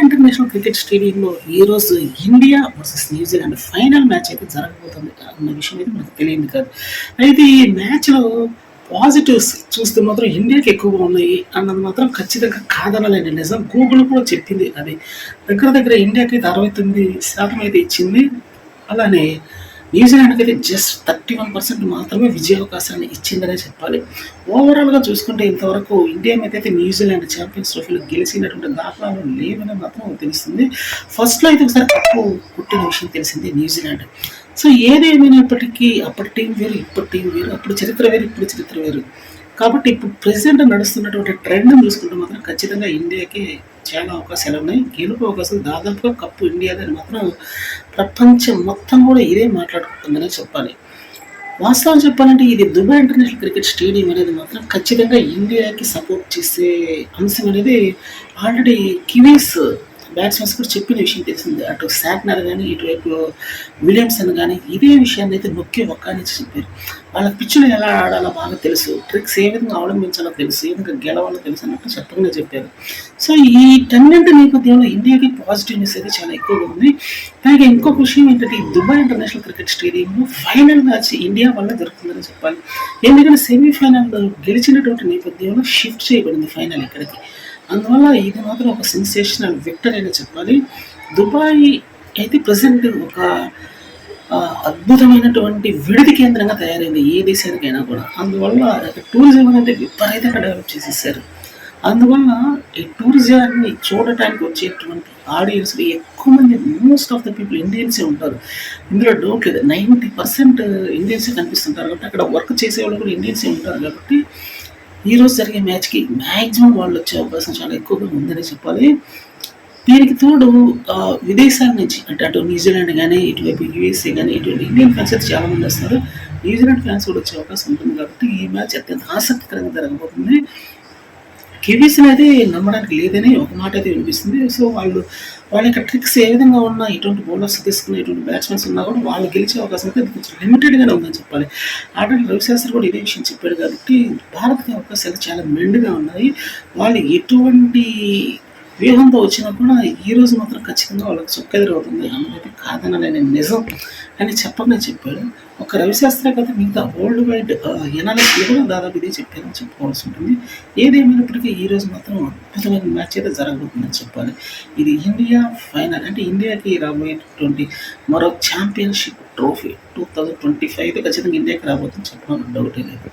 International cricket స్టేడియంలో ఈరోజు India versus New Zealand final match అయితే జరగబోతుంది అన్న విషయం అయితే మనకు తెలియదు కాదు. అయితే ఈ మ్యాచ్లో పాజిటివ్స్ చూస్తే మాత్రం ఇండియాకి ఎక్కువగా ఉన్నాయి అన్నది మాత్రం ఖచ్చితంగా కాదనలేని నిజం. గూగుల్ కూడా చెప్పింది అది. దగ్గర దగ్గర ఇండియాకి అయితే 69% అయితే ఇచ్చింది. అలానే న్యూజిలాండ్కి అయితే జస్ట్ 31% మాత్రమే విజయావకాశాన్ని ఇచ్చిందనే చెప్పాలి. ఓవరాల్గా చూసుకుంటే ఇంతవరకు ఇండియా మీద అయితే న్యూజిలాండ్ ఛాంపియన్స్ ట్రోఫీలో గెలిచినటువంటి దాఖలాలు లేవని మాత్రం తెలుస్తుంది. ఫస్ట్లో అయితే ఒకసారి కప్పు కొట్టిన విషయం తెలిసింది న్యూజిలాండ్. సో ఏదేమైనప్పటికీ అప్పటి టీం వేరు, ఇప్పటి టీం వేరు, అప్పుడు చరిత్ర వేరు, ఇప్పుడు చరిత్ర వేరు. కాబట్టి ఇప్పుడు ప్రెసెంట్ నడుస్తున్నటువంటి ట్రెండ్ చూసుకుంటే మాత్రం ఖచ్చితంగా ఇండియాకి చాలా అవకాశాలు ఉన్నాయి. గెలుపు అవకాశాలు దాదాపుగా కప్పు ఇండియాదని మాత్రం ప్రపంచం మొత్తం కూడా ఇదే మాట్లాడుకుంటుందనే చెప్పాలి. వాస్తవం చెప్పాలంటే ఇది దుబాయ్ ఇంటర్నేషనల్ క్రికెట్ స్టేడియం అనేది మాత్రం ఖచ్చితంగా ఇండియాకి సపోర్ట్ చేసే అంశం అనేది ఆల్రెడీ కివీస్ బ్యాట్స్మెన్స్ కూడా చెప్పిన విషయం తెలిసింది. అటు శాట్నర్ కానీ, ఇటువైపు విలియమ్సన్ కానీ ఇదే విషయాన్ని అయితే నొక్కి ఒక్కానిచ్చి చెప్పారు. వాళ్ళ పిచ్చులు ఎలా ఆడాలో బాగా తెలుసు, ట్రిక్స్ ఏ విధంగా అవలంబించాలో తెలుసు, ఏ విధంగా గెలవాలో తెలుసు అన్నట్టు చెప్పకుండా చెప్పారు. సో ఈ టెన్నెంట్ నేపథ్యంలో ఇండియాకి పాజిటివ్నెస్ అయితే చాలా ఎక్కువగా ఉంది. అలాగే ఇంకొక విషయం ఏంటంటే ఈ దుబాయ్ ఇంటర్నేషనల్ క్రికెట్ స్టేడియంలో ఫైనల్ మ్యాచ్ ఇండియా వల్ల జరుగుతుందని చెప్పాలి. ఎందుకంటే సెమీఫైనల్లో గెలిచినటువంటి నేపథ్యంలో షిఫ్ట్ చేయబడింది ఫైనల్ ఇక్కడికి. అందువల్ల ఇది మాత్రం ఒక సెన్సేషనల్ విక్టరీ అని చెప్పాలి. దుబాయ్ అయితే ప్రజెంట్ ఒక అద్భుతమైనటువంటి విడిది కేంద్రంగా తయారైంది ఏ దేశానికైనా కూడా. అందువల్ల టూరిజం అనేది విపరీతంగా డెవలప్ చేసేసారు. అందువల్ల ఈ టూరిజాన్ని చూడటానికి వచ్చేటువంటి ఆడియన్స్ ఎక్కువ మంది, మోస్ట్ ఆఫ్ ద పీపుల్ ఇండియన్సే ఉంటారు. ఇందులో డౌట్ లేదు. 90% ఇండియన్సే కనిపిస్తుంటారు కాబట్టి అక్కడ వర్క్ చేసేవాళ్ళు కూడా ఇండియన్సే ఉంటారు కాబట్టి ఈరోజు జరిగే మ్యాచ్కి మ్యాక్సిమం వాళ్ళు వచ్చే అవకాశం చాలా ఎక్కువగా ఉందని చెప్పాలి. దీనికి తోడు విదేశాల నుంచి అంటే అటు న్యూజిలాండ్ కానీ, ఇటువైపు యూఎస్ఏ కానీ, ఇటువంటి ఇండియన్ ఫ్యాన్స్ అయితే చాలామంది వస్తారు. న్యూజిలాండ్ ఫ్యాన్స్ కూడా వచ్చే అవకాశం ఉంటుంది కాబట్టి ఈ మ్యాచ్ అత్యంత ఆసక్తికరంగా జరగబోతుంది. కివీస్ని అయితే నమ్మడానికి లేదని ఒక మాట అయితే వినిపిస్తుంది. సో వాళ్ళ యొక్క ట్రిక్స్ ఏ విధంగా ఉన్నా, ఇటువంటి బౌలర్స్ తీసుకున్న ఇటువంటి బ్యాట్స్మెన్స్ ఉన్నా కూడా వాళ్ళు గెలిచే అవకాశం అయితే కొంచెం లిమిటెడ్గానే ఉందని చెప్పాలి. ఆల్రెడీ రవిశాస్త్రి కూడా ఇదే విషయం చెప్పాడు కాబట్టి భారత్కి అవకాశాలు చాలా మెండుగా ఉన్నాయి. వాళ్ళు ఎటువంటి వ్యూహంతో వచ్చినా కూడా ఈరోజు మాత్రం ఖచ్చితంగా వాళ్ళకి చొక్కెదురవుతుంది అన్నది కాదనలేని నిజం అని చెప్పకనే చెప్పాడు. ఒక రవిశాస్త్రి కదా మిగతా వరల్డ్ వైడ్ ఎనాలిస్టులు కూడా దాదాపు ఇదే చెప్పారని చెప్పుకోవాల్సి ఉంటుంది. ఏదేమైనప్పటికీ ఈరోజు మాత్రం అద్భుతమైన మ్యాచ్ అయితే జరగబోతుందని చెప్పాలి. ఇది ఇండియా ఫైనల్ అంటే ఇండియాకి రాబోయేటటువంటి మరో ఛాంపియన్షిప్ ట్రోఫీ 2025 అయితే ఖచ్చితంగా ఇండియాకి రాబోతుందని చెప్పడం డౌటే లేదు.